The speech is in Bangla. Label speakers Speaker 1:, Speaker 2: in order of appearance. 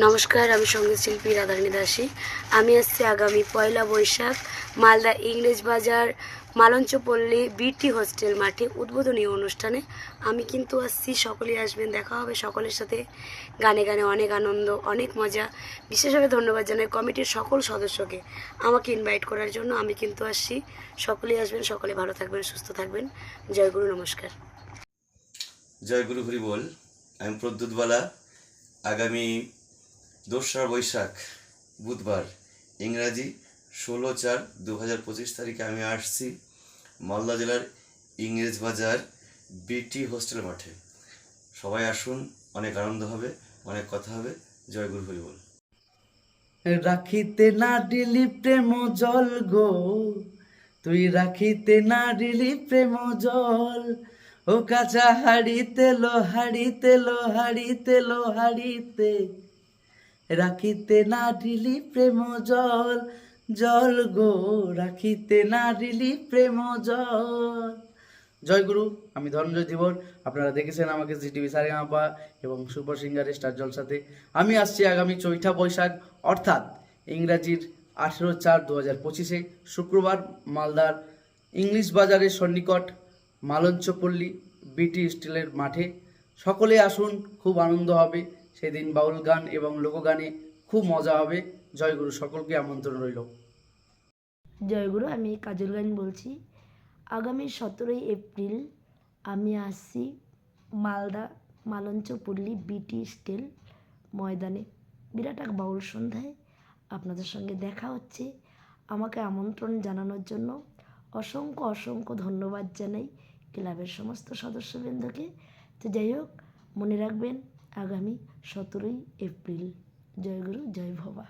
Speaker 1: নমস্কার, আমি সঙ্গীত শিল্পী রাধারানী দাসী। আমি আসছি আগামী পয়লা বৈশাখ মালদা ইংরেজ বাজার মালঞ্চপল্লী বিটি হোস্টেল মাঠে উদ্বোধনী অনুষ্ঠানে। আমি কিন্তু আসছি, সকলেই আসবেন, দেখা হবে সকলের সাথে। গানে গানে অনেক আনন্দ, অনেক মজা। বিশেষভাবে ধন্যবাদ জানাই কমিটির সকল সদস্যকে আমাকে ইনভাইট করার জন্য। আমি কিন্তু আসছি, সকলেই আসবেন, সকলে ভালো থাকবেন, সুস্থ থাকবেন। জয় গুরু, নমস্কার।
Speaker 2: জয় গুরু হরি বল। আমি প্রদ্যুৎবালা। আগামী 2রা বৈশাখ বুধবার ইংরাজি 16/4/2025 তারিখে আমি আসছি মালদা জেলার ইংরেজ বাজার বিটি হোস্টেল মাঠে। সবাই আসুন, অনেক আনন্দ হবে, অনেক কথা হবে। জয় গুরু হরি বল।
Speaker 3: রাখিতে না দিলি প্রেম জল গো, তুই রাখিতে না দিলি প্রেম জল। ও কাঁচা হাড়িতে লো হাড়িতে লো হাড়িতে লো হাড়িতে, রাখিতে না দিলি প্রেম জল। জল গো রাখিতে না দিলি প্রেম জল। জয় গুরু। আমি ধনঞ্জয় ধীবর। আপনারা দেখেছেন আমাকে জি টিভি সারেগামাপা এবং সুপার সিঙ্গারের স্টার জলসাতে। আমি আসছি আগামী 4ঠা বৈশাখ অর্থাৎ ইংরাজির 18/4/2025 শুক্রবার মালদার ইংলিশ বাজারের সন্নিকট মালঞ্চপল্লী বিটি স্টিলের মাঠে। সকলে আসুন, খুব আনন্দ হবে সেদিন। বাউল গান এবং লোকগানে খুব মজা হবে। জয় গুরু, সকলকে আমন্ত্রণ রইল।
Speaker 4: জয়গুরু, আমি কাজল গান বলছি। আগামী 17ই এপ্রিল আমি আসছি মালদা মালঞ্চপল্লী বিটি স্টিল ময়দানে বিরাট এক বাউল সন্ধ্যায় আপনাদের সঙ্গে দেখা হচ্ছে। আমাকে আমন্ত্রণ জানানোর জন্য অসংখ্য অসংখ্য ধন্যবাদ জানাই ক্লাবের সমস্ত সদস্যবৃন্দকে। তো যাই হোক, মনে রাখবেন আগামী 17ই এপ্রিল। জয়গুরু, জয় ভবা।